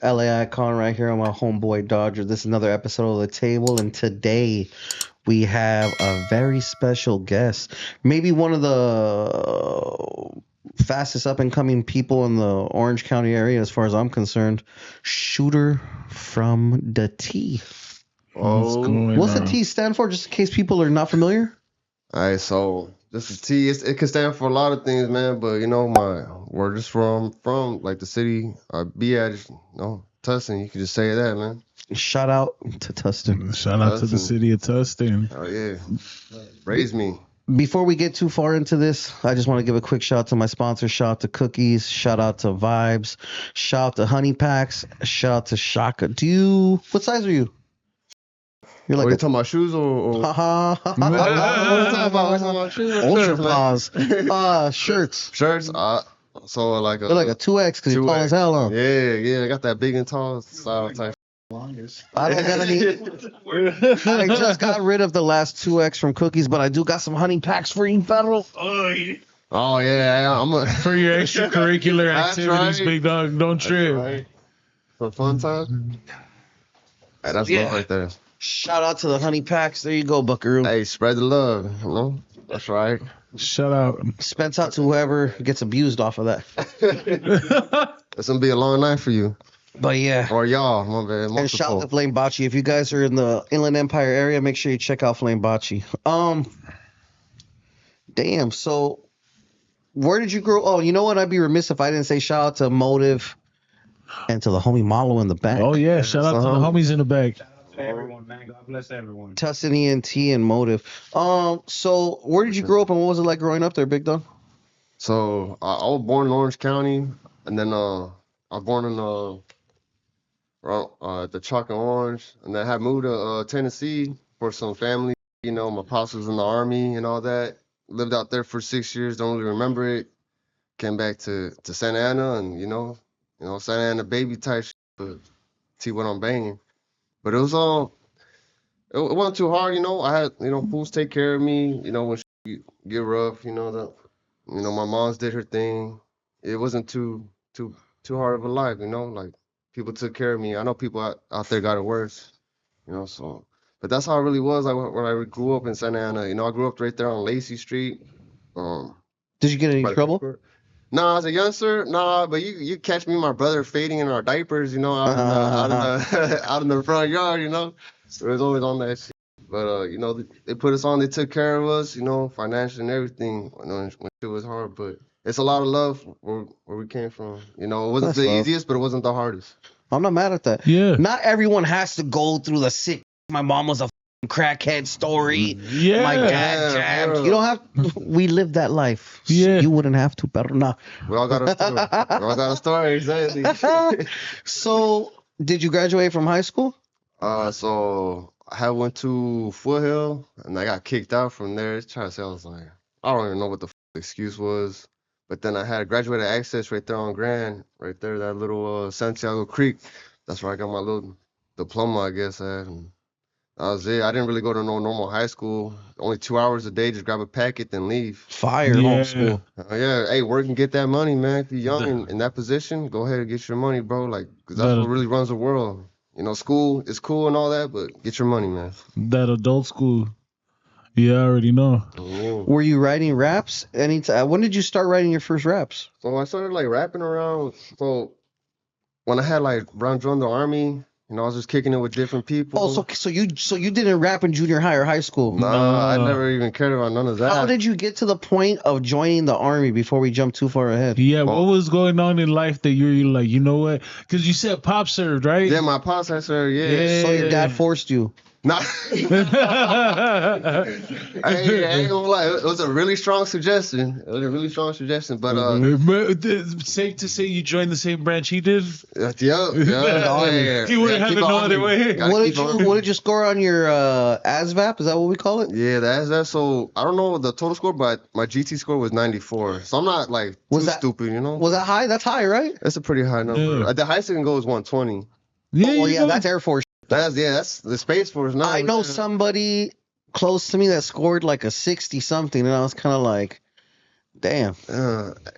LA Eyekon right here on my homeboy Dodger. This is another episode of The Table, and today we have a very special guest. Maybe one of the fastest up and coming people in the Orange County area, as far as I'm concerned. Shooter from the T. What's the T stand for, just in case people are not familiar? All right, so this is T. It can stand for a lot of things, man. But you know, where just from like the city I be at, Tustin. You can just say that, man. Shout out to Tustin. Shout out to the city of Tustin. Oh yeah, raise me. Before we get too far into this, I just want to give a quick shout out to my sponsor. Shout out to Cookies. Shout out to Vibes. Shout out to Honey Packs. Shout out to Shaka. What size are you? You're like, you talking about shoes or? What are you talking about shoes? Ultra pause. Shirts. Shirts. So like they're like a 2X because you're tall as hell, huh? Yeah. I got that big and tall style type. I don't got any. I just got rid of the last 2X from Cookies, but I do got some honey packs for you, federal. Oh yeah, for your extracurricular activities, right. Big dog. Don't trip. Right. For fun time. Hey, that's love right there. Shout out to the honey packs. There you go, Buckaroo. Hey, spread the love. You know? That's right. Shout out. Spence out to whoever gets abused off of that. It's gonna be a long night for you. But yeah. Or y'all, my bad. And shout out to Flame Bocce. If you guys are in the Inland Empire area, make sure you check out Flame Bocce. Damn. So, where did you grow? Oh, you know what? I'd be remiss if I didn't say shout out to Motive and to the homie Malo in the back. Oh yeah, shout out to the homies in the back. Everyone, man. God bless everyone. Tustin Ent and Motive. So where did you grow up and what was it like growing up there, big dog? So I was born in Orange County, and then I was born in the Chalk and Orange, and then I had moved to Tennessee for some family. You know, my pops was in the Army and all that. Lived out there for 6 years. Don't really remember it. Came back to Santa Ana, and you know, Santa Ana baby type shit, but see what I'm banging. But it was it wasn't too hard, you know. I had, fools take care of me, when shit get rough, my mom's did her thing. It wasn't too hard of a life, like people took care of me. I know people out there got it worse, so. But that's how it really was. Like when I grew up in Santa Ana, I grew up right there on Lacey Street. Did you get in any trouble? Nah, as a youngster, but you catch me and my brother fading in our diapers, out in the front yard, So it was always on that shit. But they put us on, they took care of us, financially and everything, when shit was hard. But it's a lot of love where we came from. It wasn't the easiest, but it wasn't the hardest. I'm not mad at that. Yeah. Not everyone has to go through the sick. My mom was a crackhead story. Yeah. My dad jammed. You don't have. We lived that life. Yeah. You wouldn't have to, but no. We all got a story. We all got a story, exactly. So, did you graduate from high school? So I went to Foothill, and I got kicked out from there. Trying to say, I was like, I don't even know what the excuse was. But then I had graduated access right there on Grand, right there, that little Santiago Creek. That's where I got my little diploma, I guess, at. And that was it. I didn't really go to no normal high school. Only 2 hours a day, just grab a packet, then leave. Fire homeschool. Yeah, hey, work and get that money, man. If you're young in that position, go ahead and get your money, bro. Like, because that's what really runs the world. School is cool and all that, but get your money, man. That adult school. Yeah, I already know. Were you writing raps? When did you start writing your first raps? So I started like rapping around. So when I had joined the Army, I was just kicking it with different people. Oh, so you didn't rap in junior high or high school? No, I never even cared about none of that. How did you get to the point of joining the Army before we jump too far ahead? Yeah, what was going on in life that you're like, you know what? Because you said Pop served, right? Yeah, my pops had served, yeah. So your dad forced you? Nah. I ain't gonna lie. It was a really strong suggestion. But safe to say you joined the same branch he did. Yeah. He wouldn't have it no other way. What did you score on your ASVAB? Is that what we call it? Yeah, the ASVAB. So I don't know the total score, but my GT score was 94. So I'm not too stupid, Was that high? That's high, right? That's a pretty high number. Yeah. The highest I can go is 120. Yeah, that's Air Force. That's the Space Force now. I know somebody close to me that scored like a 60 something, and I was kind of like, Damn.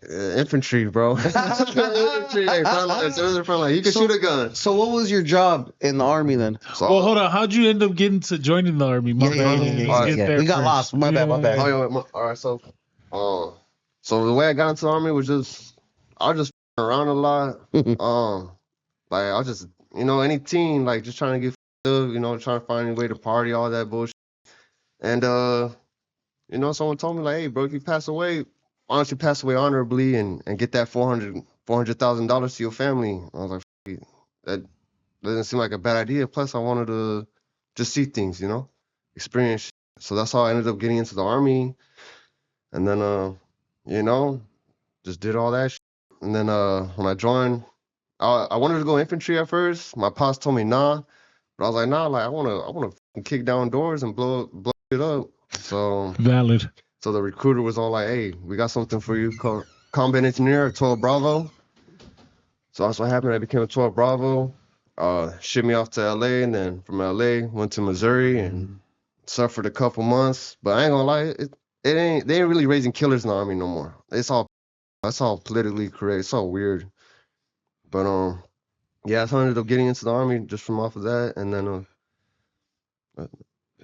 Infantry, bro. Infantry, hey, front line, those are front line. You can shoot a gun. So what was your job in the army then? So, Well, hold on. How'd you end up getting to joining the army? My bad. yeah, Let's get there We got first. lost. My bad. Oh, yeah, all right, so the way I got into the army was I was just around a lot. Like I was just, any teen, like just trying to get up, trying to find a way to party, all that bullshit. And someone told me like, hey, bro, if you pass away, why don't you pass away honorably and get that $400,000 to your family? I was like, "F- it. That doesn't seem like a bad idea. Plus, I wanted to just see things, experience shit. So that's how I ended up getting into the army. And then, just did all that shit. And then when I joined, I wanted to go infantry at first. My pops told me nah, but I was like, nah, like I wanna kick down doors and blow it up. So Valid. so the recruiter was all like, hey, we got something for you, combat engineer, 12 Bravo. So that's what happened. I became a 12 Bravo. Shipped me off to LA, and then from LA went to Missouri and suffered a couple months. But I ain't gonna lie, they ain't really raising killers in the army no more. That's all politically correct. It's all weird. But yeah, so I ended up getting into the army just from off of that, and then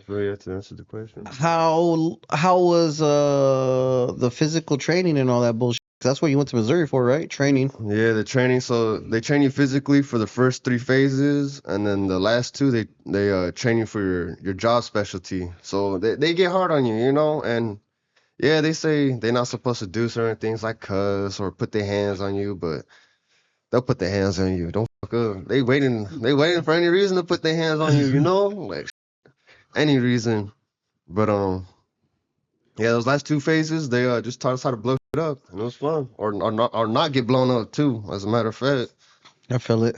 really to answer the question. How was the physical training and all that bullshit? 'Cause that's what you went to Missouri for, right? Training. Yeah, the training. So they train you physically for the first 3 phases, and then the last 2 they train you for your job specialty. So they get hard on you, and yeah, they say they're not supposed to do certain things like cuss or put their hands on you, but they'll put their hands on you. Don't fuck up. They waiting for any reason to put their hands on you, like any reason. But yeah, those last 2 phases, they just taught us how to blow it up, and it was fun, or not get blown up too. As a matter of fact. I feel it.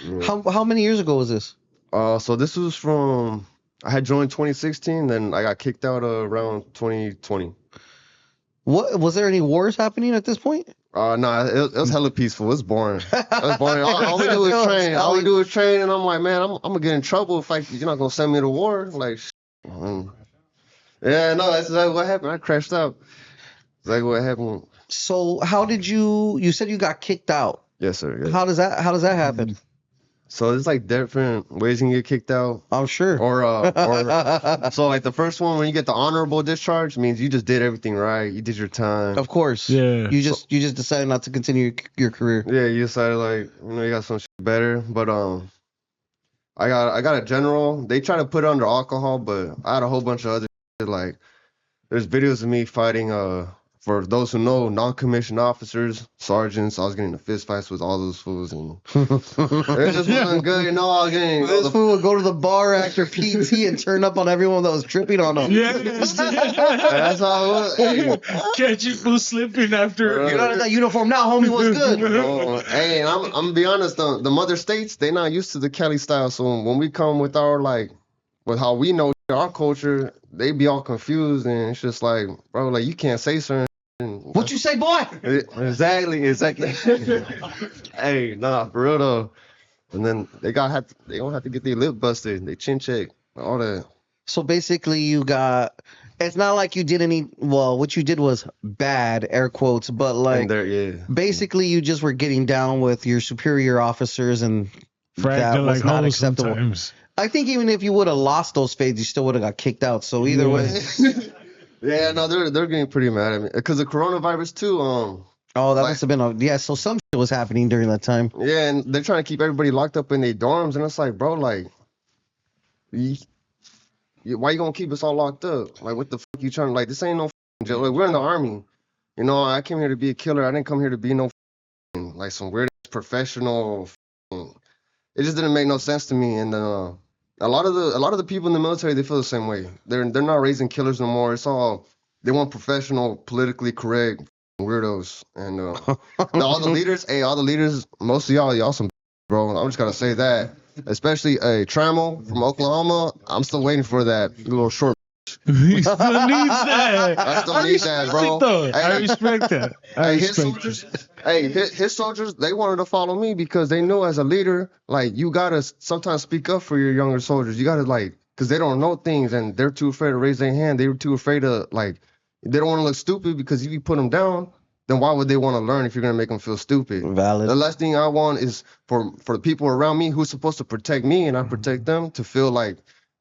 Yeah. How many years ago was this? So this was from I had joined 2016, then I got kicked out around 2020. What was there any wars happening at this point? No, it was hella peaceful. It was boring. It was boring. All we do is train. All we do is train, and I'm like, man, I'm gonna get in trouble if you're not gonna send me to war. Like, yeah, no, that's exactly what happened. I crashed out. Exactly what happened. So how did you said you got kicked out? Yes, sir. Yes. How does that happen? So it's like different ways you can get kicked out. I'm sure. Or so like the first one when you get the honorable discharge means you just did everything right. You did your time. Of course. Yeah. You just decided not to continue your career. Yeah, you decided like you got some shit better. But I got a general. They try to put it under alcohol, but I had a whole bunch of other shit. Like there's videos of me fighting for those who know, non-commissioned officers, sergeants. I was getting into fist fights with all those fools, and it just wasn't good. I was getting. This fool would go to the bar after PT and turn up on everyone that was tripping on him. Yeah. That's how it was. Hey, Catch you fool slipping after. You're not in that uniform now, homie. What's good? hey, I'm gonna be honest. The mother states they not used to the Cali style, so when we come with our with how we know our culture, they be all confused, and it's just like, bro, like you can't say certain. What you say, boy? Exactly. Hey, nah, for real though. And then they don't have to get their lip busted, they chin check, all that. So basically, it's not like you did what you did was bad, air quotes, but like Yeah. basically you just were getting down with your superior officers and that Fracking was like not hoes acceptable. sometimes. I think even if you would have lost those fades, you still would have got kicked out. So either way. Yeah, no, they're getting pretty mad at me because the coronavirus too. Oh, that must have been so some shit was happening during that time. Yeah, and they're trying to keep everybody locked up in their dorms, and it's like, bro, like, why you gonna keep us all locked up? Like, what the fuck you trying to, like, this ain't no f***ing jail. Like, we're in the army. I came here to be a killer. I didn't come here to be no f***ing, like, some weird professional f***ing. It just didn't make no sense to me, and a lot of the people in the military, they feel the same way. They're not raising killers no more. It's all, they want professional, politically correct weirdos. And all the leaders, most of y'all some bro. I'm just gonna say that. Especially Trammell from Oklahoma. I'm still waiting for that little short. He still needs that. I still need that, bro. I respect that. His soldiers, they wanted to follow me because they know as a leader, like, you gotta sometimes speak up for your younger soldiers. You gotta, like, because they don't know things and they're too afraid to raise their hand. They were too afraid to, like, They don't want to look stupid because if you put them down, then why would they want to learn if you're gonna make them feel stupid? Valid. The last thing I want is for the people around me who's supposed to protect me and I protect them to feel like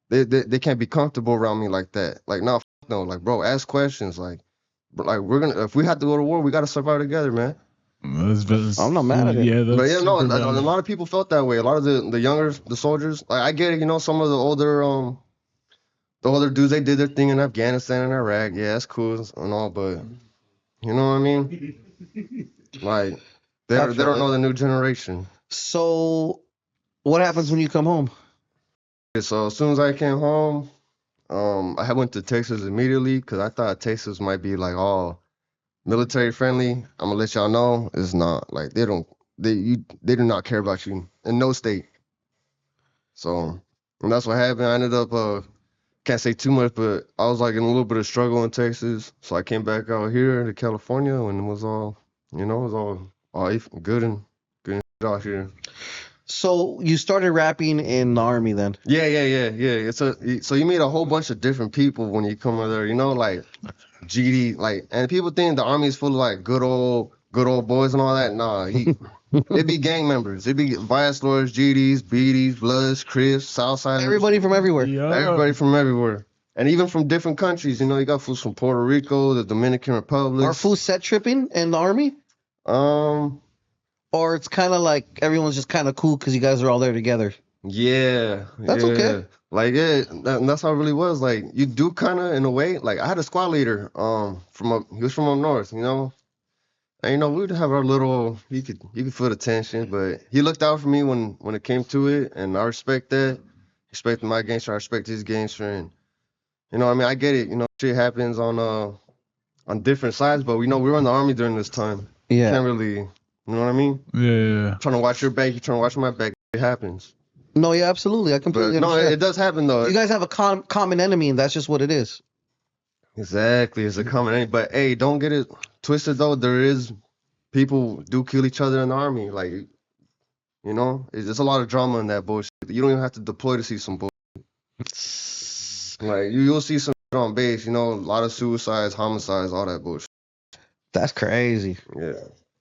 they can't be comfortable around me like that. Like, no, no, like, bro, ask questions. Like we're gonna, if we have to go to war, we gotta survive together, man. I'm not mad at it. Yeah, But yeah, no, super a valid. lot of people felt that way. A lot of the younger, the soldiers, like, I get it, you know, some of the older dudes, they did their thing in Afghanistan and Iraq. Yeah, that's cool and all, but you know what I mean? Like, they don't know the new generation. So, what happens when you come home? So as soon as I came home, I went to Texas immediately because I thought Texas might be like all military friendly. I'm gonna let y'all know it's not. Like, they do not care about you in no state. So, and that's what happened. I ended up can't say too much, but I was like in a little bit of struggle in Texas. So I came back out here to California and it was all, you know, it was all good and out here. So you started rapping in the army then? Yeah. So you meet a whole bunch of different people when you come over there, you know, like GD, like, and people think the army is full of like good old boys and all that. Nah, it'd be gang members. It'd be vice lords, GDs, BDs, Bloods, Crips, Southsiders. Everybody from everywhere. Yeah. Everybody from everywhere. And even from different countries. You know, you got fools from Puerto Rico, the Dominican Republic. Are fools set tripping in the army? Or it's kind of like everyone's just kind of cool because you guys are all there together? Yeah. That's okay. Like, yeah, that's how it really was. Like, you do kind of, in a way, like, I had a squad leader, he was from up north, you know? And, you know, we'd have our little, you could feel the tension, but he looked out for me when it came to it, and I respect that. Respect my gangster, I respect his gangster, and, you know what I mean? I get it, you know, shit happens on different sides, but we know we were in the army during this time. Yeah. Can't really, you know what I mean? Yeah. Trying to watch your back, you're trying to watch my back, it happens. No, yeah, absolutely. I But completely no, understand. it does happen, though. You guys have a common enemy, and that's just what it is. Exactly, it's a common enemy. But hey, don't get it twisted though. There is people do kill each other in the army. Like, you know, there's a lot of drama in that bullshit. You don't even have to deploy to see some bullshit. Like, you'll see some shit on base. You know, a lot of suicides, homicides, all that bullshit. That's crazy. Yeah.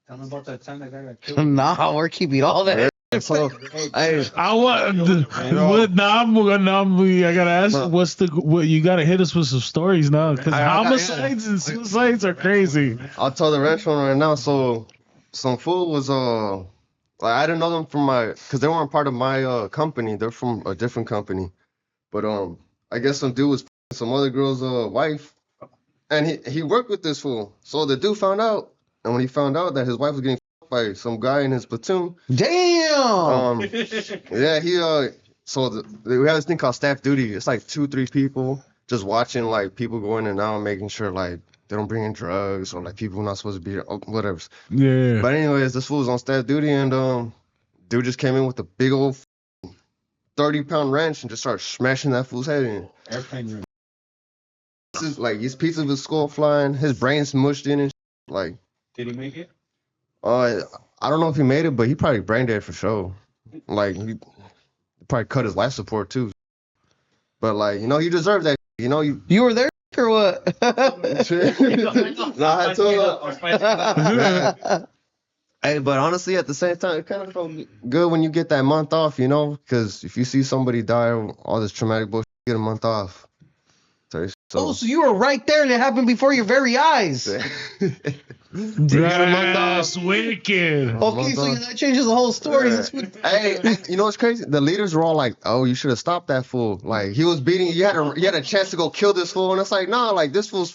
Tell me about that time that guy got killed. Nah, we're keeping all that. So, hey, I want. What now? I gotta ask. No. What you gotta hit us with some stories now because I got- homicides and suicides are crazy. I'll tell the ranch one right now. So, some fool was like, I didn't know them from because they weren't part of my company. They're from a different company. But I guess some dude was some other girl's wife, and he worked with this fool. So the dude found out, and when he found out that his wife was getting by some guy in his platoon, Damn. yeah, so we have this thing called staff duty. It's like 2-3 people just watching like people go in and out, making sure like they don't bring in drugs or like people not supposed to be there, whatever. Yeah. But anyways, this fool was on staff duty, and dude just came in with a big old 30-pound wrench and just started smashing that fool's head in. Airplane room. Like, his piece of his skull flying, his brain's mushed in and shit. Like, Did he make it? I don't know if he made it, but he probably brain dead for sure. Like, he probably cut his life support too. But like, you know, he deserved that. You know, You were there or what? Nah, I told him. Hey, but honestly, at the same time, it kind of felt good when you get that month off, you know, because if you see somebody die or all this traumatic bullshit, you get a month off. Oh, so you were right there and it happened before your very eyes. That's wicked. Okay, so that changes the whole story. Hey, you know what's crazy? The leaders were all like, "Oh, you should have stopped that fool. Like, he was beating. You had a chance to go kill this fool." And it's like, nah, like, this fool's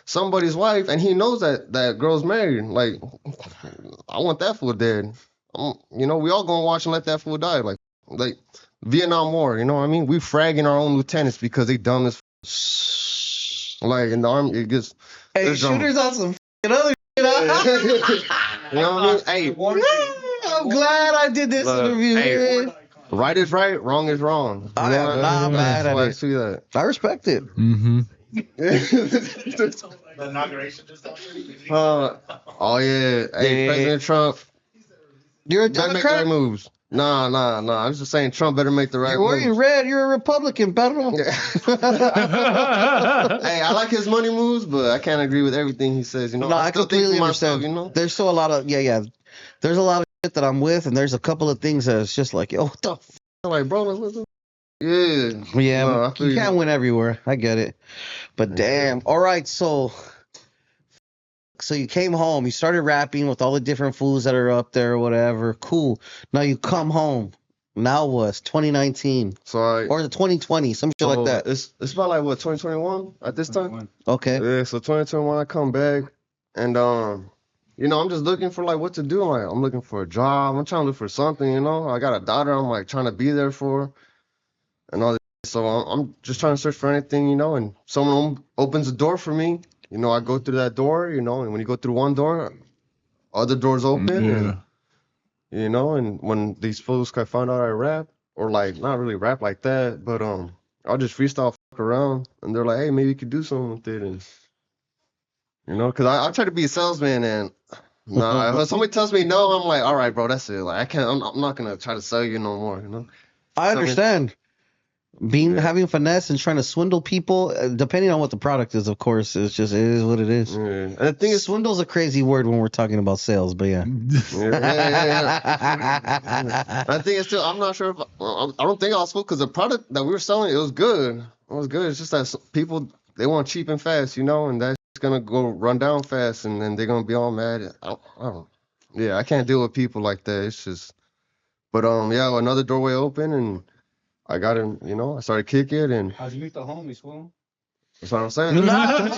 somebody's wife, and he knows that girl's married. Like, I want that fool dead. You know, we all gonna watch and let that fool die. Like Vietnam War. You know what I mean? We fragging our own lieutenants because they dumb as. Like, in the army, it gets. Hey, shooters on some other shit. You know what I mean? Hey, I'm glad I did this interview. hey, Man. right is right, wrong is wrong. I am not mad at I it. see that. I respect it. Mm-hmm. The inauguration just happened. Oh yeah, hey, Yeah. President Trump, You're a gotta make the Democrat? right moves. Nah. I'm just saying Trump better make the right You're wearing moves. red. You're a Republican, Pedro. Hey, I like his money moves, but I can't agree with everything he says. You know, No, I still think completely for myself, understand. you know. There's still a lot of There's a lot of shit that I'm with, and there's a couple of things that it's just like, yo, what the Like, bro, yeah. yeah, No, I feel you can't win everywhere. I get it, but damn. All right, so you came home. You started rapping with all the different foods that are up there, or whatever. Cool. Now you come home. Now what's 2019 So or the 2020, some shit like that? It's about like what 2021 at this time. Okay. Yeah, so 2021 I come back and you know, I'm just looking for like what to do. Like I'm looking for a job. I'm trying to look for something, you know. I got a daughter I'm like trying to be there for and all that. So I'm just trying to search for anything, you know, and someone opens a door for me. You know, I go through that door, you know, and when you go through one door, other doors open and you know, and when these fools can find out I rap or like not really rap like that, but I'll just freestyle fuck around and they're like, hey, maybe you could do something with it and you know, because I try to be a salesman and nah, if somebody tells me no, I'm like, all right, bro, that's it. Like I'm not gonna try to sell you no more, you know. I understand. Having finesse and trying to swindle people, depending on what the product is, of course, it is what it is. Yeah. And the thing is, Swindle's a crazy word when we're talking about sales, but yeah. I think it's still. I'm not sure if I don't think I was because the product that we were selling, it was good. It was good. It's just that people they want cheap and fast, you know, and that's gonna go run down fast, and then they're gonna be all mad. I don't. Yeah, I can't deal with people like that. It's just. But yeah, another doorway open and. I got him, you know, I started kicking and How'd you meet the homies, fool? that's what I'm saying. That's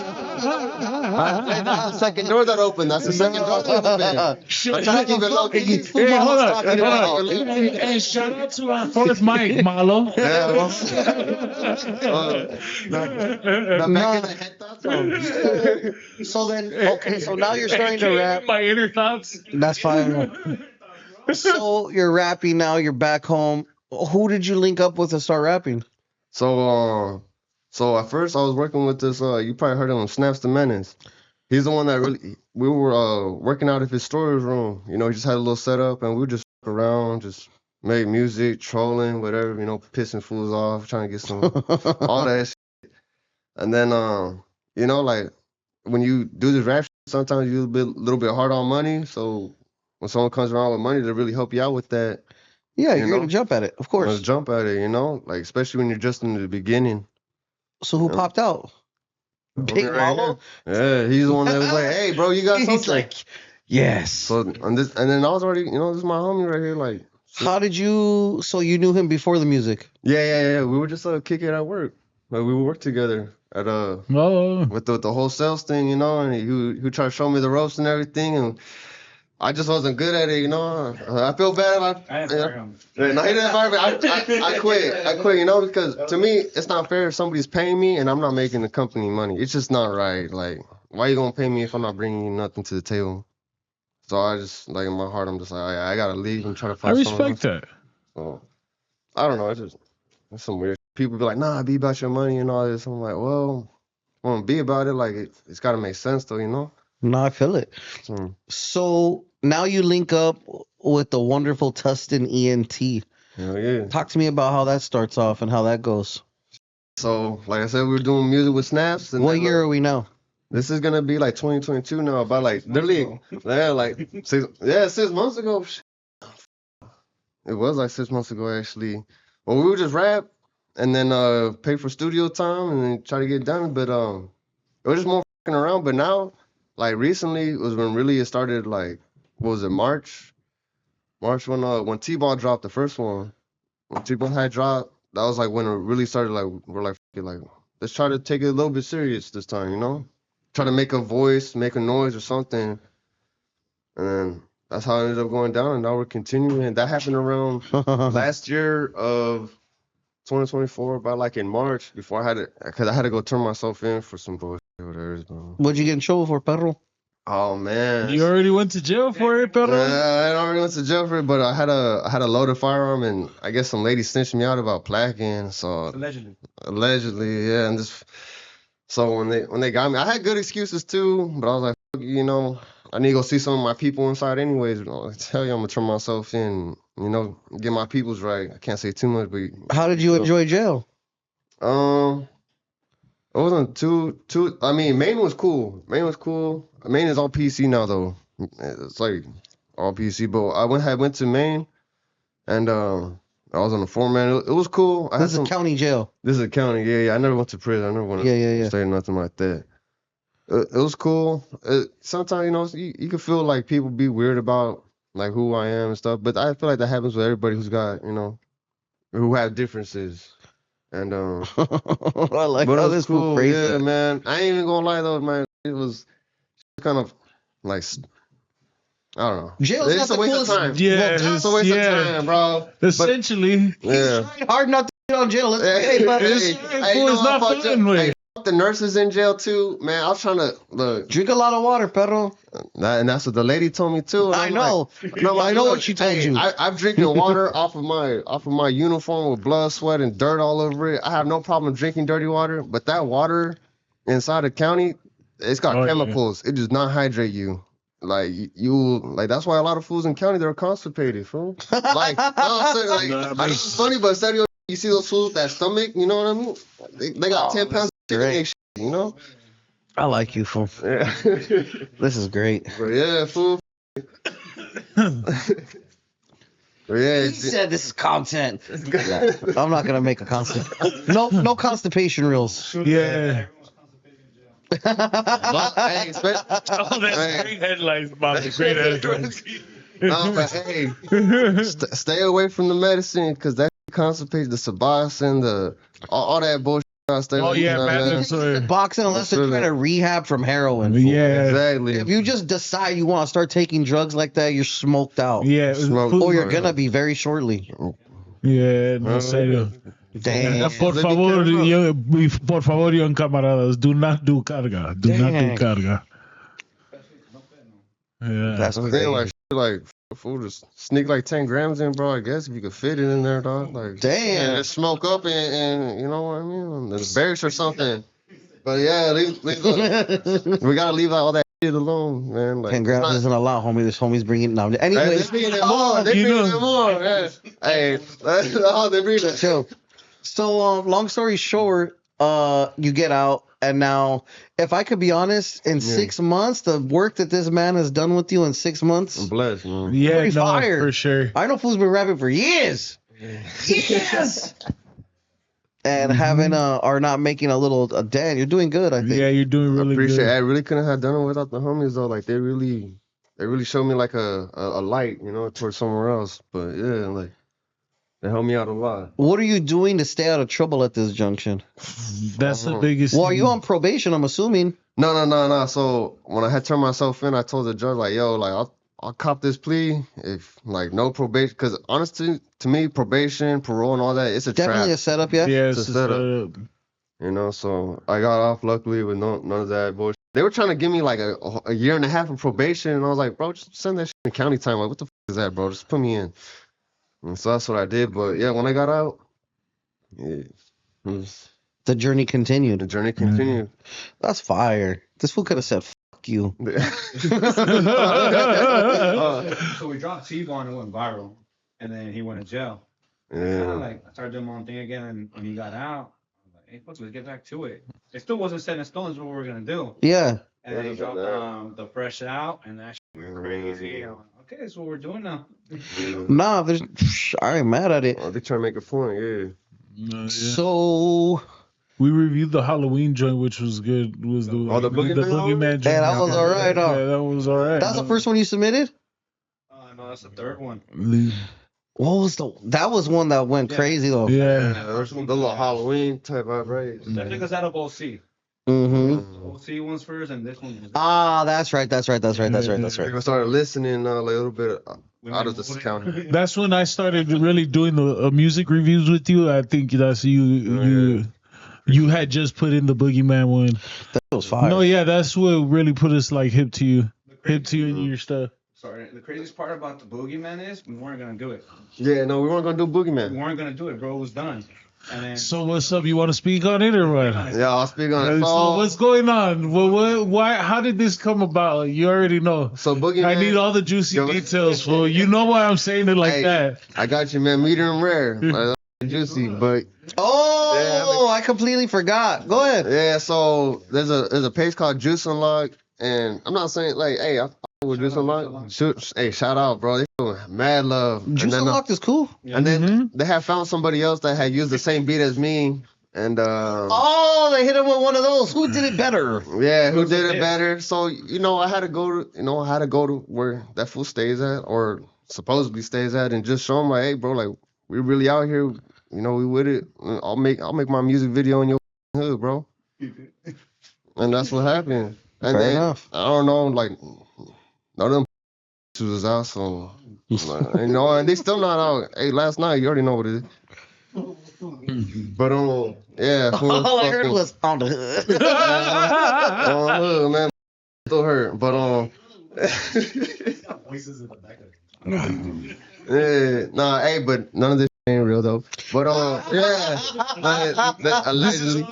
the second door that opened. That's the second door that opened. I'm trying to keep it low key. Hey, hold on. Hey, shout out to our fourth mic, Malo. Yeah, well, the back of the head thoughts. So then, okay, so now you're starting to rap. My inner thoughts. That's fine. So you're rapping now. You're back home. Who did you link up with to start rapping? So at first I was working with this. You probably heard of him, Snaps the Menace. He's the one that really. We were working out of his storage room. You know, he just had a little setup, and we would just fuck around, just make music, trolling, whatever. You know, pissing fools off, trying to get some all that shit. And then you know, like when you do this rap shit, sometimes you're a little bit hard on money. So when someone comes around with money to really help you out with that. Yeah, you're gonna jump at it, of course. Let's jump at it, you know, like especially when you're just in the beginning. So who popped out? Big Malo? Yeah, he's the one that was like, "Hey, bro, you got something?" He's like, yes. So and then I was already, you know, this is my homie right here. Like, how did you? So you knew him before the music? Yeah. We were just kicking it at work. Like we would work together at with the whole sales thing, you know, and he tried to show me the ropes and everything, and. I just wasn't good at it, you know. I feel bad about. I didn't fire him. No, he didn't fire me. I quit. I quit, you know, because to me, it's not fair if somebody's paying me and I'm not making the company money. It's just not right. Like, why you gonna pay me if I'm not bringing you nothing to the table? So I just, like, in my heart, I'm just like, I gotta leave and try to find someone else. I respect that. So, I don't know. It's some weird. People be like, nah, be about your money and all this. I'm like, well, I want to be about it. Like, it's gotta make sense, though, you know? No, I feel it. So now you link up with the wonderful Tustin Ent. Hell yeah. Talk to me about how that starts off and how that goes. So, like I said, we were doing music with Snaps. And what year are we now? This is gonna be like 2022 now. About like literally, yeah, like 6 months ago. It was like 6 months ago actually. Well, we would just rap and then pay for studio time and then try to get it done. But it was just more fucking around. But now. Like recently was when really it started. Like what was it, March when T-Ball dropped the first one. When T-Ball had dropped, that was like when it really started. Like we're like let's try to take it a little bit serious this time, you know. Try to make a voice, make a noise or something, and then that's how it ended up going down. And now we're continuing. And that happened around last year of 2024, about like in March before I had it, because I had to go turn myself in for some bullshit. What'd you get in trouble for, Pedro? Oh man, you already went to jail for it, Pedro? I already went to jail for it, but I had a loaded firearm, and I guess some lady snitched me out about placking. So allegedly, yeah. And so when they got me, I had good excuses too, but I was like, you know, I need to go see some of my people inside anyways. I tell you, I'm gonna turn myself in, get my peoples right. I can't say too much, but How did you enjoy jail? it wasn't too. I mean, Maine was cool. Maine is all PC now though. It's like all PC. But I went to Maine, and I was on the foreman. It was cool. This is a county jail. This is a county. Yeah. I never went to prison. I never went to stay nothing like that. It was cool. Sometimes you can feel like people be weird about like who I am and stuff. But I feel like that happens with everybody who's got who have differences. And I like but how it was this cool. phrase Yeah, it. man. I ain't even gonna lie though, man. It was kind of like I don't know. Jail's It's not a the waste coolest. of time. Yeah, It's a waste of time, bro. Essentially, Yeah. Trying hard not to get on jail. Let's Hey, but hey, fool is not fuck fun with. hey, fuck the nurses in jail too, man. I was trying to look, drink a lot of water, perro. and that's what the lady told me too. And I I'm know. like, no, I know look, what she told hey, you. I'm drinking water off of my uniform with blood, sweat, and dirt all over it. I have no problem drinking dirty water, but that water inside the county, it's got Oh, yeah. chemicals. It does not hydrate you. Like that's why a lot of fools in county they're constipated, fool. Like, no, I'm saying, like, Nah, I know man. it's funny, but instead of you see those fools with that stomach, you know what I mean? They got 10 pounds of chicken great. egg shit, you know? I like you, fool. Yeah. This is great. But yeah, fool. But yeah, He said this is content. I'm not gonna make a no constipation reels. yeah. hey, Oh, that's Hey. great headlines, Bobby. Great headlines. no, but hey, stay away from the medicine because that constipates the Suboxone, all that bullshit. Stay Oh, away yeah, from that, man. man. Sorry. Boxing unless they're trying to rehab from heroin. fool. Yeah. Exactly. If you just decide you want to start taking drugs like that, you're smoked out. Yeah. Smoke. Or you're gonna be very shortly. Yeah, no serio. Damn. Por favor, por favor, young camaradas, do not do carga. Do not do Dang. carga. Yeah. That's I'm crazy. saying like food just sneak like 10 grams in, bro. I guess if you could fit it in there, dog. Like Damn. and just smoke up and you know what I mean? The berries or something. But yeah, we gotta leave all that shit alone, man. Like 10 grams isn't a lot, homie. This homie's bringing it now. Hey, Anyways, they bringing it more. They you bringing know. it more. Yeah. Hey, they bringing it. chill. So, long story short, you get out, and now, if I could be honest, in 6 months, the work that this man has done with you in 6 months, I'm blessed, man. Yeah, Pretty no, fire. for sure. I know fool's been rapping for years. Yes. And having or not making a little dent, you're doing good. I think. Yeah, you're doing really Appreciate good. it. I really couldn't have done it without the homies though. Like they really showed me like a light, towards somewhere else. But yeah, like they helped me out a lot. What are you doing to stay out of trouble at this junction? That's the biggest. Well, are you thing. on probation? I'm assuming. No. So when I had turned myself in, I told the judge like, yo, like I'll cop this plea if like no probation, because honestly, to me, probation, parole, and all that, it's a Definitely trap. a setup, yeah. Yeah, It's it's a just, setup. So I got off luckily with none of that bullshit. They were trying to give me like a year and a half of probation, and I was like, bro, just send that shit in county time. Like, what the is that, bro? Just put me in. And so that's what I did. But yeah, when I got out, yeah, The journey continued. the journey continued. That's fire. This fool could have said "fuck you." So we dropped T-Bone and went viral, and then he went to jail. Kind of Yeah. like I started doing my own thing again, and when he got out, I was like, "Hey, fuck, let's get back to it." It still wasn't set in stone what we were gonna do, Yeah. and then he dropped the fresh out, and that shit went crazy. I'm like, okay, that's what we're doing now. Nah, there's. I ain't mad at it. Oh, they trying to make a point, yeah. No, yeah. So, We reviewed the Halloween joint, which was good. Was the the Boogeyman joint? Yeah, that was alright, huh? Yeah, that was alright. that's the first one you submitted. No, that's the third one. What was that was one that went Yeah. crazy though. Yeah. There's the little Halloween type vibe, right? I think it's out of OC. Mm-hmm. OC one's first, and this one. Ah, that's right. That's right. People started listening like a little bit out of this county. That's when I started really doing the music reviews with you. I think that's you had just put in the Boogeyman one. That was fire. No, yeah, that's what really put us like hip to you and your stuff. Sorry, the craziest part about the Boogeyman is we weren't gonna do it. Yeah, no, we weren't gonna do We Boogeyman. weren't gonna do it, bro. It was done. And then So what's up? You want to speak on it or what? Yeah, I'll speak on it. So what's going on? Why? How did this come about? You already know. So Boogeyman, I need all the juicy details, fool. You know why I'm saying it like that. I got you, man. Medium rare, like, juicy, but Oh, I completely forgot. Go ahead. yeah. So there's a page called Juice Unlock, and I'm not saying like, hey, I with Juice Unlock. Shout out, bro. They doing mad love. Juice Unlocked is cool. And then they have found somebody else that had used the same beat as me, and Oh, they hit him with one of those. Who did it better? yeah, who did it better? So I had to go to where that fool stays at, or supposedly stays at, and just show him like, hey, bro, like we really out here. We with it. I'll make my music video in your hood, bro. And that's what happened. And Fair then enough. I don't know, like none of them was out, so and they still not out. Hey, last night you already know what it is. But yeah, All I heard was on the hood. hood, man, still hurt. But yeah, nah, hey, but none of this ain't real though. But allegedly,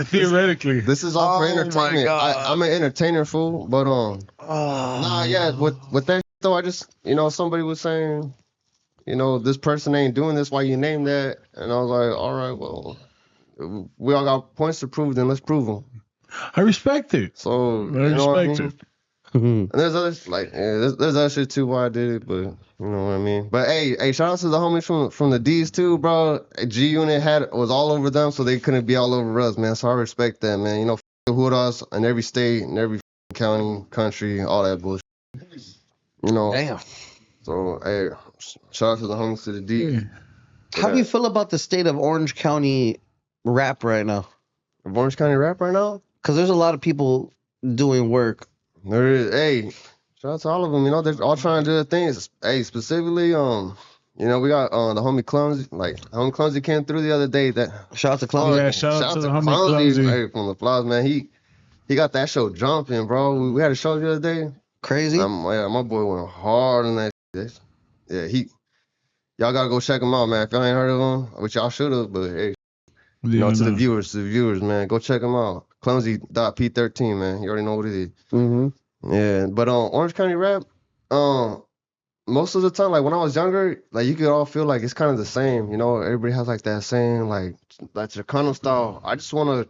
Theoretically. this is all for Oh, my entertainment. God. I'm an entertainer, fool. But nah, yeah, with that though, I just somebody was saying, this person ain't doing this. Why you name that? And I was like, all right, well, we all got points to prove. Then let's prove them. I respect it. So I respect it. And there's others there's other shit too why I did it, but you know what I mean. But hey, shout out to the homies from the D's too, bro. G Unit was all over them, so they couldn't be all over us, man. So I respect that, man. Who us in every state, in every county, country, all that bullshit. Damn. So hey, shout out to the homies to the D. How do you feel about the state of Orange County rap right now? Orange County rap right now? Because there's a lot of people doing work. There is. Hey, shout out to all of them. They're all trying to do their things. Hey, specifically, we got the homie Clumsy. Like, homie Clumsy came through the other day. That Shout out to Clumsy. Yeah, shout out to the homie Clumsy. Hey, from the Flies, man. He got that show jumping, bro. We had a show the other day. Crazy. My boy went hard on that shit. Yeah, y'all gotta go check him out, man. If y'all ain't heard of him, which y'all should have, but hey, to the viewers, man, go check him out. Clumsy.p13, man. You already know what it is. Mm-hmm. Yeah, but Orange County rap, most of the time, like when I was younger, like you could all feel like it's kind of the same. Everybody has like that same like Chicano style. I just wanna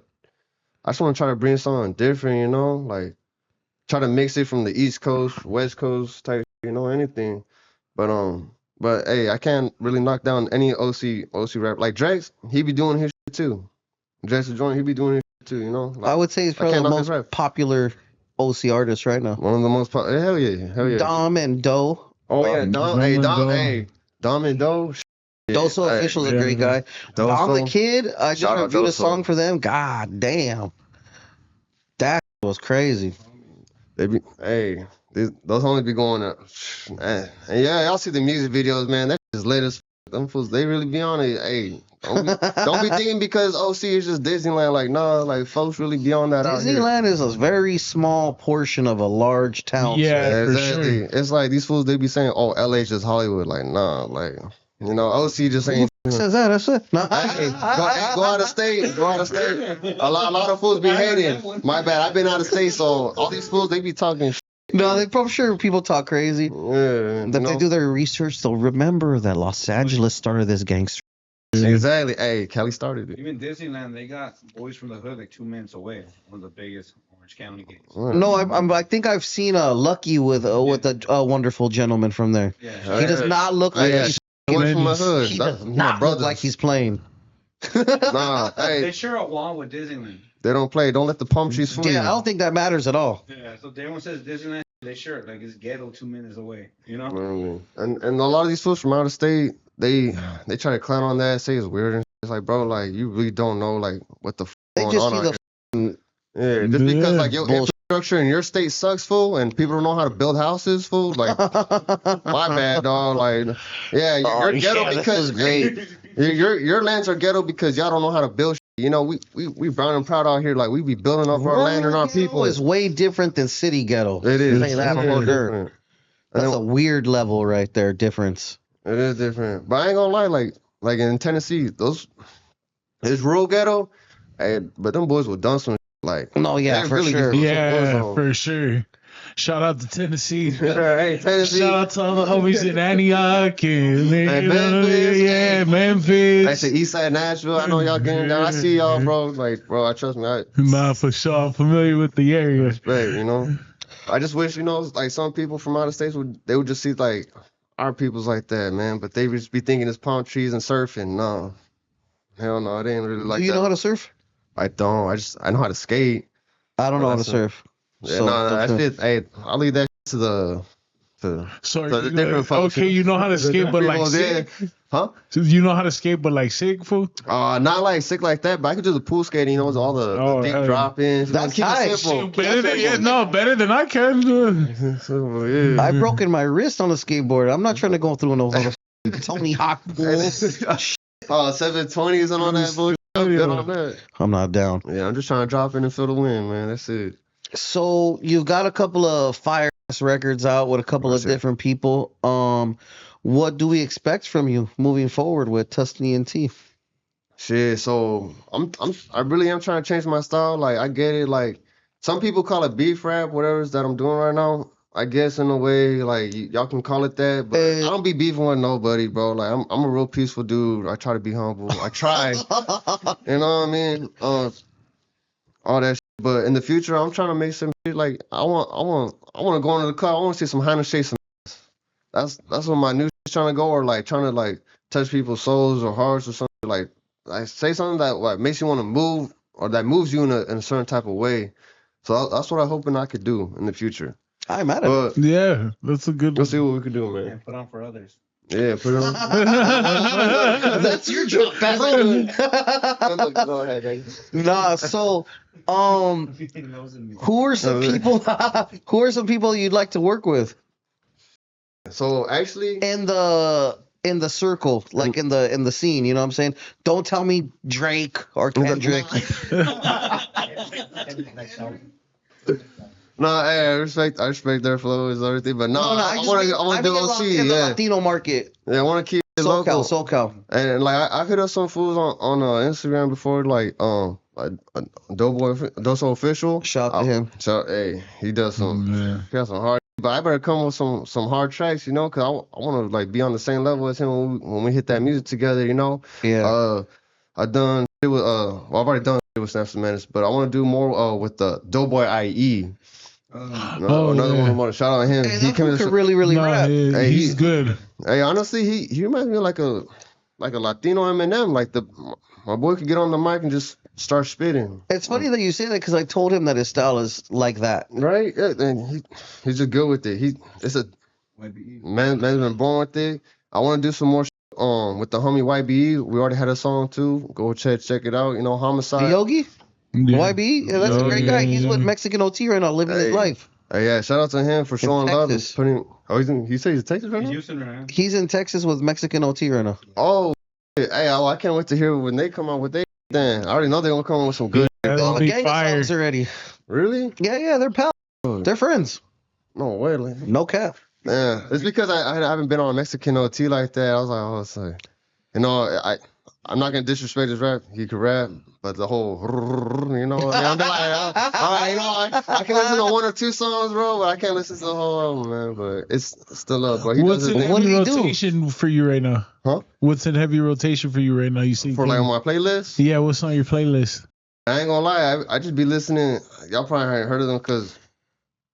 try to bring something different. Like try to mix it from the East Coast, West Coast type. Anything. But hey, I can't really knock down any OC rap. Like Drake's, he be doing his shit too. Drake's the joint, he be doing his shit too. Like, I would say he's probably the most popular OC artist right now. one of the most popular. Hell yeah. Dom and Doe. Oh yeah, Dom. Hey, Dom. Hey, Dom and Doe. Doso Official is a great guy. Dom the Kid, I just reviewed a song for them. God damn. That was crazy. Those homies be going up. And yeah, y'all see the music videos, man. That just lit us. Them fools, they really be on it. Hey, don't be thinking because OC is just Disneyland. Like, nah, like folks really be on that out here. Disneyland is a very small portion of a large town. Yeah, for Exactly. sure. It's like these fools, they be saying, oh, LA's just Hollywood. Like, nah, like, OC just ain't. Says that, that's it. No, Hey, go out of state. Go out of state. A lot of fools be hating. My bad. I've been out of state, so all these fools, they be talking. no, they probably sure people talk crazy. Yeah. If they do their research, they'll remember that Los Angeles started this gangster. Exactly. Hey, Cali started it. even Disneyland, they got Boys from the Hood like 2 minutes away. One of the biggest Orange County games. No, I think I've seen Lucky with a wonderful gentleman from there. Yeah. He does not look like Yeah, he's, Boys from the hood. he That's does my not look brothers. like he's playing. Nah, They hey, share a wall with Disneyland. they don't play. Don't let the palm trees fool you. Yeah, I don't think that matters at all. Yeah, so everyone says Disneyland, they share it like it's ghetto 2 minutes away. And a lot of these fools from out of state, they try to clown on that, say it's weird. And it's like, bro, like you really don't know like what the They going just on. see out the here. Yeah, just because like your bullshit. infrastructure in your state sucks, fool, and people don't know how to build houses, fool. Like, my bad, dog. Like, yeah, you're ghetto this because is great. your lands are ghetto because y'all don't know how to build. We brown and proud out here. Like we be building up our land and our people. Is way different than city ghetto. It is. Say that It for is sure. different. That's And a weird level right there. Difference. It is different. But I ain't gonna lie, like in Tennessee, those It's real ghetto. Hey, but them boys will done some like. No, yeah, they for really sure. get some Yeah, boys on. for sure. Shout out to Tennessee. Hey, Tennessee. Shout out to all the homies in Antioch and Memphis. yeah, Memphis. I say Eastside Nashville. I know y'all getting down. I see y'all, bro. Like, bro, I trust me. I Nah, for sure. I'm familiar with the area. respect, you know. I just wish, you know, like some people from out of states would just see like our people's like that, man. But they would just be thinking it's palm trees and surfing. No, hell no, it ain't really like Do you that. know how to surf? I don't. I know how to skate. I don't know how to that's surf. Yeah, So, no, that okay. shit. Hey, I'll leave that to the. So, the different folks. okay, you know how to skate, but like People there. sick? Huh? So you know how to skate, but like sick, fool? Not like sick like that, but I could do the pool skating, you know, with all the Oh, deep hell yeah. drop-ins. You know, That's keep tight. it simple. Better than, yeah, no, better than I can. So, yeah. I've broken my wrist on a skateboard. I'm not trying to go through no Tony Hawk pool. 720s and all that bullshit. I'm good on that. I'm not down. Yeah, I'm just trying to drop in and feel the wind, man. That's it. So you've got a couple of fire ass records out with a couple That's of it. different people. What do we expect from you moving forward with Tustin Ent? Shit, so I really am trying to change my style. Like I get it, like some people call it beef rap, whatever it is that I'm doing right now. I guess in a way, like y'all can call it that, but I don't be beefing with nobody, bro. Like I'm a real peaceful dude. I try to be humble. I try, you know what I mean? All that shit. But in the future, I'm trying to make some shit like I want to go into the club. I want to see some Hannah shake some. That's what my new shit's trying to go, or like trying to like touch people's souls or hearts or something. Like say something that like makes you want to move or that moves you in a certain type of way. So that's what I'm hoping I could do in the future. I'm mad at it. But Yeah, that's a good we'll one. see what we can do, man. And put on for others. Yeah, put it on. That's your job. Go ahead, baby. Nah, so Everything knows in me. who are some people who are some people you'd like to work with So actually, in the circle, like in the scene, you know what I'm saying? Don't tell me Drake or Kendrick. no, hey, I respect their flows and everything, but no, I want to do OC, in the yeah. Latino market. Yeah, I want to keep it local. SoCal. And like I hit up some fools on Instagram before, like Doso Official. Shout out to him. So hey, he does some Yeah. he has some hard. But I better come with some hard tracks, you know, cause I want to like be on the same level as him when we hit that music together, you know. Yeah. I done it with well, I've already done it with Snaps and Menace, but I want to do more with the Doughboy IE. Another yeah. one. Shout out to him. Hey, He that came fool to could really rap. Hey, he's good. Hey, honestly, he reminds me of like a Latino Eminem. Like my boy could get on the mic and just start spitting. It's funny that you say that because I told him that his style is like that. Right? Yeah, and he's just good with it. It's a man's been born with it. I want to do some more with the homie YBE. We already had a song too. Go check it out. You know, Homicide. Yogi? Yeah. YB? Yeah, that's a great guy. He's with Mexican OT right now, living his life. Hey, yeah, shout out to him for showing love and Texas. putting. Oh, he said he's in Texas right He's now. Houston right now. He's in Texas with Mexican OT right now. Oh, shit. Hey, I can't wait to hear when they come out with they. Damn, I already know they're gonna come out with some good. Yeah, Oh, that'll the be gang of fire. songs already. Really? Yeah, they're pals. They're friends. No way. Like, No cap. yeah, it's because I haven't been on Mexican OT like that. I was like, oh, it's like, you know, I'm not gonna disrespect his rap. He could rap, but the whole, you know, I'm like, I can listen to one or two songs, bro, but I can't listen to the whole album, man. But it's still up, bro. He What's does in his What heavy did he do? rotation for you right now? Huh? What's in heavy rotation for you right now? You see? For like on my playlist. Yeah, what's on your playlist? I ain't gonna lie, I just be listening. Y'all probably haven't heard of them because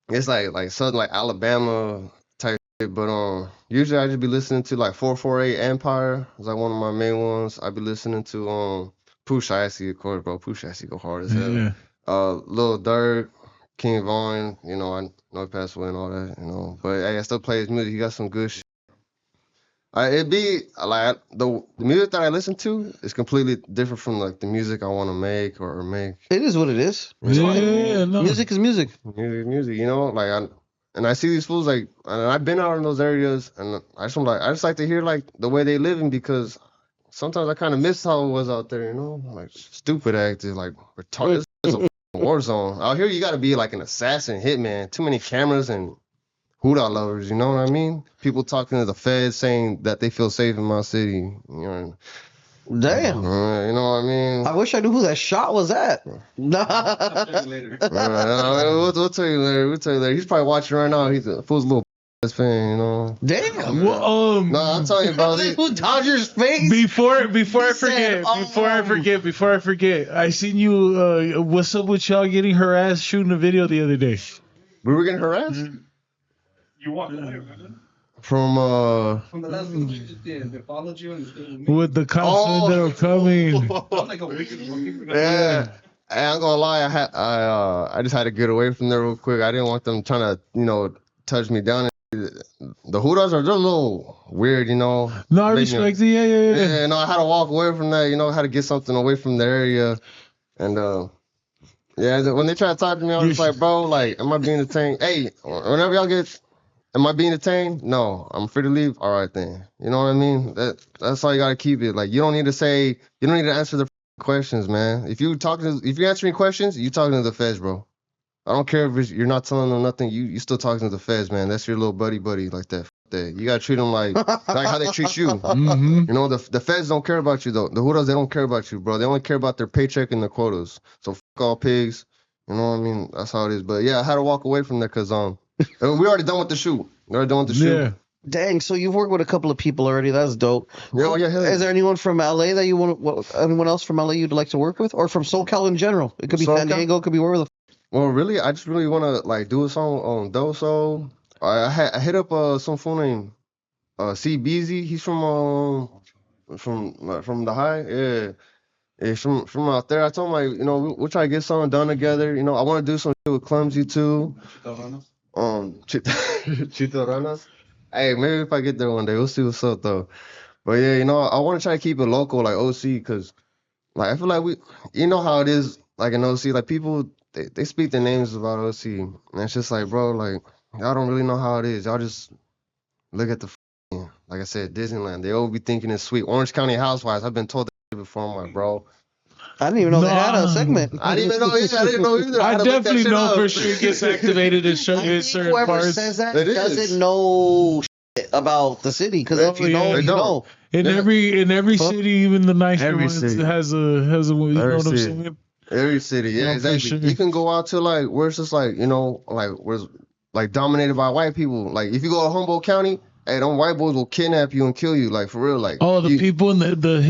it's like southern, like Alabama type shit. But usually I just be listening to like 448 Empire. It's like one of my main ones. I be listening to Pusha Icy, of course, bro. Pusha Icy go hard as hell. Yeah. Lil Durk, King Von. You know, I know he passed away and all that. You know, but hey, I still play his music. He got some good shit. It be like the music that I listen to is completely different from like the music I want to make or make. It is what it is. Yeah, no. Music is music. Music, you know, like I see these fools like, and I've been out in those areas, and I just like to hear like the way they living because sometimes I kind of miss how it was out there, you know, like stupid actors, like retarded. It's a war zone out here. You got to be like an assassin, hitman. Too many cameras and Huda lovers, you know what I mean? People talking to the feds saying that they feel safe in my city, you know. Damn. You know what I mean? I wish I knew who that shot was at. Later. We'll tell you later. We'll tell you later. He's probably watching right now. He's a fool's little ass fan, you know. Damn. Well, No, I'm telling you, bro. Who Dodgers face? Before I said, forget, I seen you. What's up with y'all getting harassed shooting a video the other day? We were getting harassed You walked away, remember? from From the last video you just did. They followed you and stayed with me. With the cops that are coming. That was like a week ago. Yeah. Hey, I'm gonna lie. I just had to get away from there real quick. I didn't want them trying to touch me down. The Hoodas are just a little weird, No, I respect it. Yeah. Yeah, no, I had to walk away from that. I had to get something away from the area, and yeah, when they try to talk to me, I was like, bro, like, am I being detained? Hey, whenever y'all get, am I being detained? No, I'm free to leave. All right then. You know what I mean? That's all you gotta keep it. Like, you don't need to answer the questions, man. If you're answering questions, you talking to the feds, bro. I don't care if you're not telling them nothing. You still talking to the feds, man. That's your little buddy like that. You gotta treat them like how they treat you. Mm-hmm. You know, the feds don't care about you though. The Hoodas, they don't care about you, bro. They only care about their paycheck and their quotas. So fuck all pigs. You know what I mean? That's how it is. But yeah, I had to walk away from there because we already done with the shoot. Yeah. Dang, so you've worked with a couple of people already. That's dope. Yeah, hell yeah. Is there anyone from LA that you anyone else from LA you'd like to work with? Or from SoCal in general? It could be San SoCal? Diego, it could be wherever the Well, really, I just really want to like do a song on Doso. I hit up some fool named C Beezy. He's from the high. Yeah. He's from out there. I told him like, we'll try to get something done together. I want to do some shit with Clumsy too. Chito Ranas. Hey, maybe if I get there one day, we'll see what's up though. But yeah, I want to try to keep it local, like OC, because like I feel like you know how it is, like in OC, like people they speak their names about OC, and it's just like, bro, like y'all don't really know how it is. Y'all just look at the like I said, Disneyland. They all be thinking it's sweet. Orange County Housewives. I've been told that before. I'm like, bro. I didn't even know they had a segment. I didn't even know either. I didn't know either. I definitely know for sure. sure it gets activated in certain Whoever parts. says that It doesn't is. know shit about the city. Because if you know, They you don't. know. In every city, even the nicer Every ones, city. has a you know Every what I'm city. saying? Every city, yeah, Yeah, for exactly. sure. You can go out to like where it's just like like where's like dominated by white people. Like if you go to Humboldt County, hey, them white boys will kidnap you and kill you, like for real. Like Oh, the people in the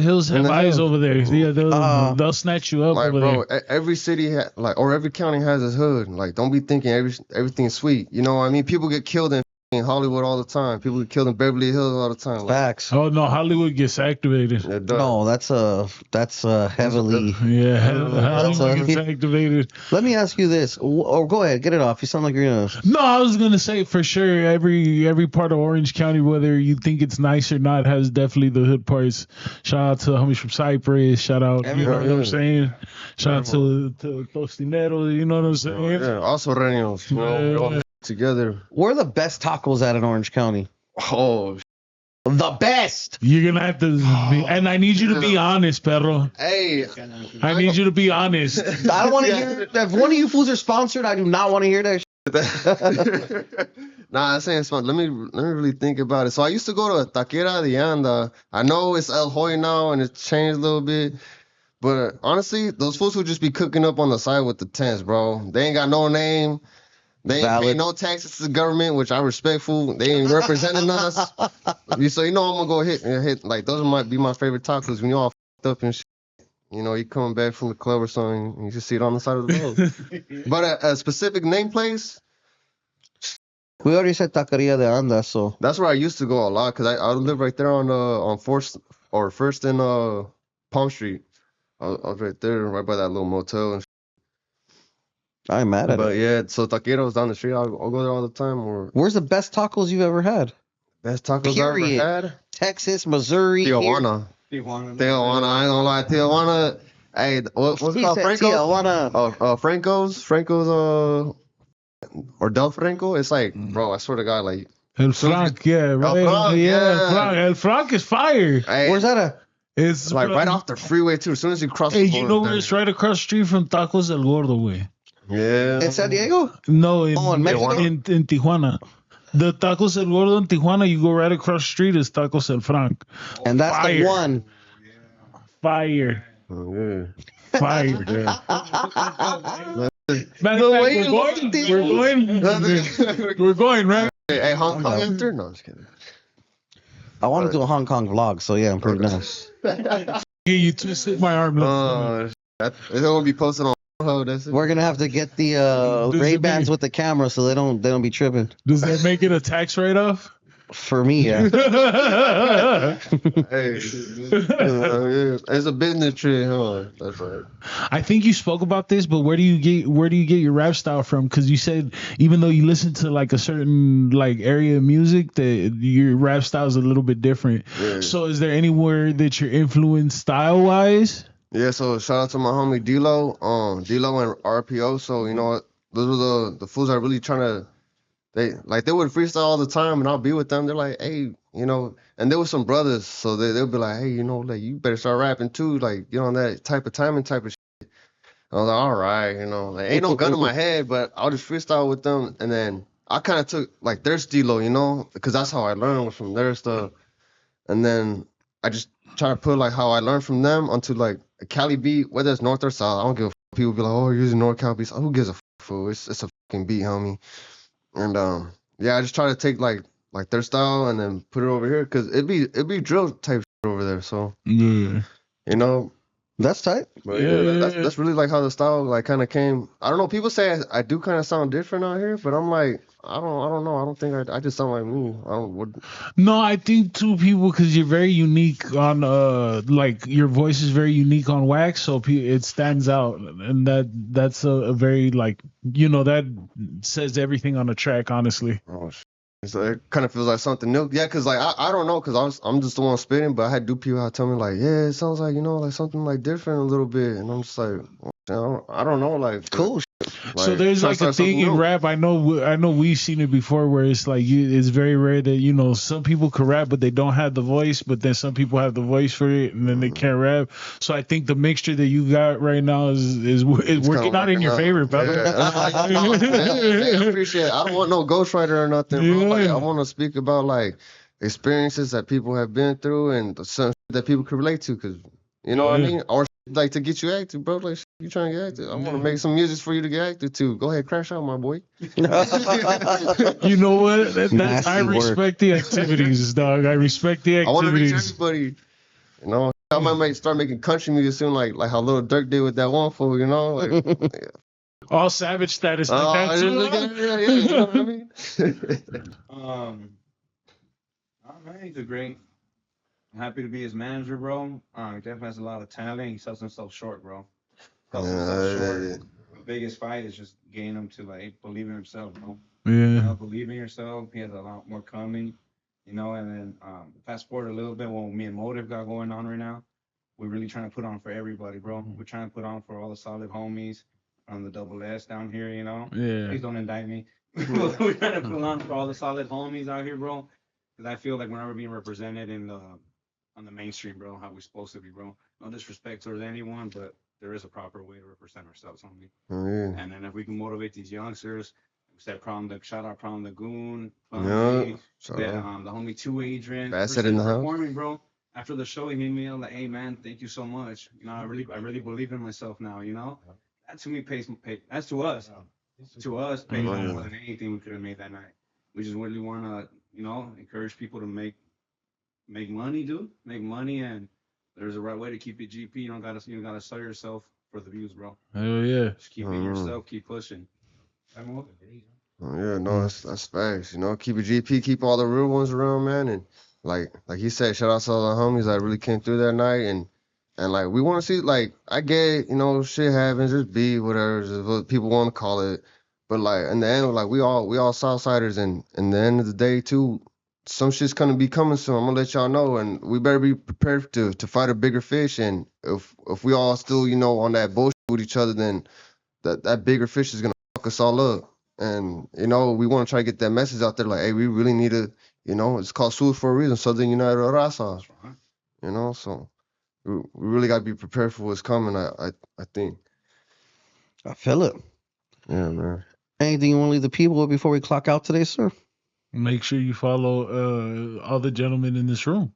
hills have In the eyes hills. over there. Yeah, they'll snatch you up like over bro, there. every city or every county has its hood. Like don't be thinking everything's sweet. You know what I mean? People get killed in Hollywood all the time. People get killed in Beverly Hills all the time. Like, Facts. Oh no, Hollywood gets activated. it does. No, that's heavily. Yeah, That's Hollywood gets activated. Let me ask you this. Or go ahead, get it off. You sound like you're gonna. No, I was gonna say for sure every part of Orange County, whether you think it's nice or not, has definitely the hood parts. Shout out to the homies from Cypress. Shout out, you know what I'm saying? Shout out to Tustin Ent, you know what I'm saying? Yeah, also Renos, we all together. Where are the best tacos at in Orange County? Oh, The best. You're gonna have to, and I need you to be honest, perro. hey, I need you to be honest. I don't want to hear. If one of you fools are sponsored, I do not want to hear that. Nah, I'm saying it's fun. Let me really think about it. So I used to go to Taquera de Anda. I know it's El Hoy now and it's changed a little bit. But honestly, those fools who just be cooking up on the side with the tents, bro. They ain't got no name. They ain't pay Valid. no taxes to the government, which I respectful. They ain't representing us. So I'm gonna go hit like those might be my favorite tacos when you all f***ed up and shit. You coming back from the club or something, and you just see it on the side of the road. But a specific name place, We already said Taqueria de Anda, so that's where I used to go a lot because I live right there on First and Palm Street. I was right there, right by that little motel and. I'm mad at But it. yeah, so taqueros down the street, I'll go there all the time. Or Where's the best tacos you've ever had? best tacos Period. I ever had. Texas, Missouri. here. Tijuana, I ain't gonna lie, Tijuana. Hey, what's it He called? said Franco? Tijuana. Franco's or Del Franco. It's like, bro, I swear to God, like, El Frank, yeah, right? Frank, yeah, yeah. El Frank is fire. hey, Where's that at? It's like right off the freeway too. As soon as you cross Hey, the you border, know where it's right across the street from Tacos El Gordo, way? Yeah. In San Diego? No, in Mexico? in Tijuana. The Tacos El Gordo in Tijuana, you go right across the street, is Tacos El Frank. And that's Fire. the one. fire. Oh, yeah. Fire. Yeah. Matter of fact, we're going, right? Hey, Hong I'm Kong down. after? No, I'm just kidding. I want to do a Hong Kong vlog, so yeah, I'm pretty down. Yeah, you twisted my arm. It's gonna be posted on. Oh, that's it. We're gonna have to get the Ray-Bans with the camera so they don't be tripping. Does that make it a tax write-off? For me, yeah. Hey, yeah. It's a business trip, huh? That's right. I think you spoke about this, but where do you get your rap style from? Because you said even though you listen to like a certain like area of music, that your rap style is a little bit different. Yeah. So is there anywhere that you're influenced style wise? Yeah, so shout out to my homie D-Lo and RPO. So you know what, those are the fools that are really trying to. They would freestyle all the time, and I'll be with them. They're like, hey, you know, and there was some brothers, so they'll be like, hey, you know, like you better start rapping too, like get on that type of timing type of shit. I was like, all right, you know, like ain't no gun in my head, but I'll just freestyle with them, and then I kind of took like their stilo, you know, because that's how I learned was from their stuff, and then I just try to put like how I learned from them onto like a Cali beat, whether it's north or south. I don't give a f. People be like, oh, you're using North Cal beats. Who gives a f? Fool? It's a fucking beat, homie. And yeah, I just try to take like their style and then put it over here because it'd be drill type shit over there. So Yeah. you know, That's tight. but Yeah. that's really like how the style like kind of came. I don't know. People say I do kind of sound different out here, but I'm like I don't know. I don't think I just sound like me. I don't. What, No, I think two people because you're very unique on like your voice is very unique on wax, so it stands out, and that's a very like that says everything on the track. Honestly, oh shit. So it kind of feels like something new. Yeah, cause like I don't know, cause I'm just the one spitting, but I had people out tell me like, yeah, it sounds like like something like different a little bit, and I'm just like, I don't know, like Cool. so there's try like to a start thing something in new. rap. I know we've seen it before where it's like it's very rare that some people can rap but they don't have the voice, but then some people have the voice for it and then they can't rap. So I think the mixture that you got right now is working out in your favor, brother. I appreciate it. I don't want no ghostwriter or nothing, bro. Like Yeah. I want to speak about like experiences that people have been through and some that people can relate to, cause you know what I Yeah. mean, or like to get you active, bro. Like you trying to get active. I want to make some music for you to get active to. Go ahead, crash out, my boy. You know what? I Nasty work. respect the activities, dog. I respect the I want to reach activities. everybody. You know, I might start making country music soon, like how Lil Durk did with that one fool. You know, like. All savage status like that too. Yeah, you know what I mean? Man, he's a great. I'm happy to be his manager, bro. He definitely has a lot of talent. He sells himself short, bro. Sells himself short. The biggest fight is just getting him to like believe in himself, bro. Yeah. Believe in yourself. He has a lot more coming, and then fast forward a little bit, what me and Motive got going on right now. We're really trying to put on for everybody, bro. We're trying to put on for all the solid homies on the double S down here, Yeah. Please don't indict me. We're trying to put on for all the solid homies out here, bro. Because I feel like we're never being represented on the mainstream, bro, how we're supposed to be, bro. No disrespect towards anyone, but there is a proper way to represent ourselves, homie. Yeah. And then if we can motivate these youngsters, shout out Prom Lagoon, Yeah. the homie 2 Adrian, Bassett in the house. performing, bro. After the show, he hit me up like, "Hey man, thank you so much. I really believe in myself now. That to me pays. That's to us. To us, pays more than anything we could have made that night. We just really want to, encourage people to make money, dude. Make money, and there's a right way to keep it GP. You don't gotta sell yourself for the views, bro. Hell yeah. Just keep it yourself. Keep pushing. Oh, yeah, no, that's facts. Keep it GP, keep all the real ones around, man. And like he said, shout out to all the homies that really came through that night. And like we want to see, like I get, shit happens, just be whatever, just what people want to call it. But like in the end, like we all Southsiders, and in the end of the day too, some shit's gonna be coming soon. I'm gonna let y'all know, and we better be prepared to fight a bigger fish. And if we all still, on that bullshit with each other, then that bigger fish is gonna fuck us all up. And we want to try to get that message out there, like, hey, we really need to, it's called SUD for a reason, Southern United Raza. So we really got to be prepared for what's coming. I think. I feel it. Yeah, man. Anything you want to leave the people with before we clock out today, sir? Make sure you follow all the gentlemen in this room.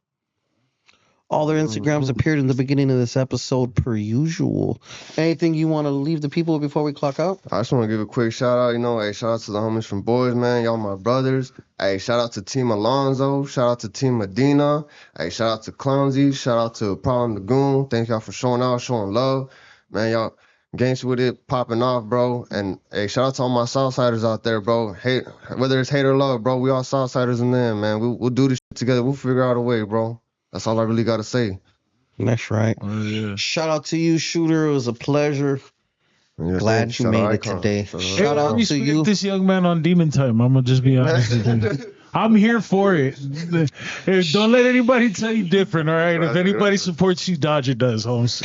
All their Instagrams appeared in the beginning of this episode per usual. Anything you want to leave the people before we clock out? I just want to give a quick shout out, hey, shout out to the homies from Boys, man. Y'all my brothers. Hey, shout out to Team Alonzo. Shout out to Team Medina. Hey, shout out to Clumsy. Shout out to Problem Lagoon. Thank y'all for showing out, showing love. Man, y'all gangster with it, popping off, bro. And hey, shout out to all my Southsiders out there, bro. Whether it's hate or love, bro, we all Southsiders in there, man. We'll do this shit together. We'll figure out a way, bro. That's all I really got to say. That's right. Oh, yeah. Shout out to you, Shooter. It was a pleasure. Yes, Glad you made it Eyekon. today. Shout I out to respect you. this young man on Demon Time. I'm gonna just be honest with you. I'm here for it. Hey, don't let anybody tell you different, all right? If anybody supports you, Dodger does, Holmes.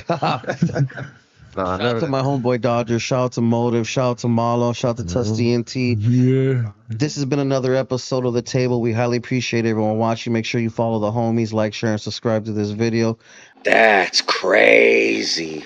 Shout out to my homeboy Dodger. Shout out to Motive. Shout out to Marlo. Shout out to Tustin Ent. Yeah. This has been another episode of The Table. We highly appreciate everyone watching. Make sure you follow the homies, like, share, and subscribe to this video. That's crazy.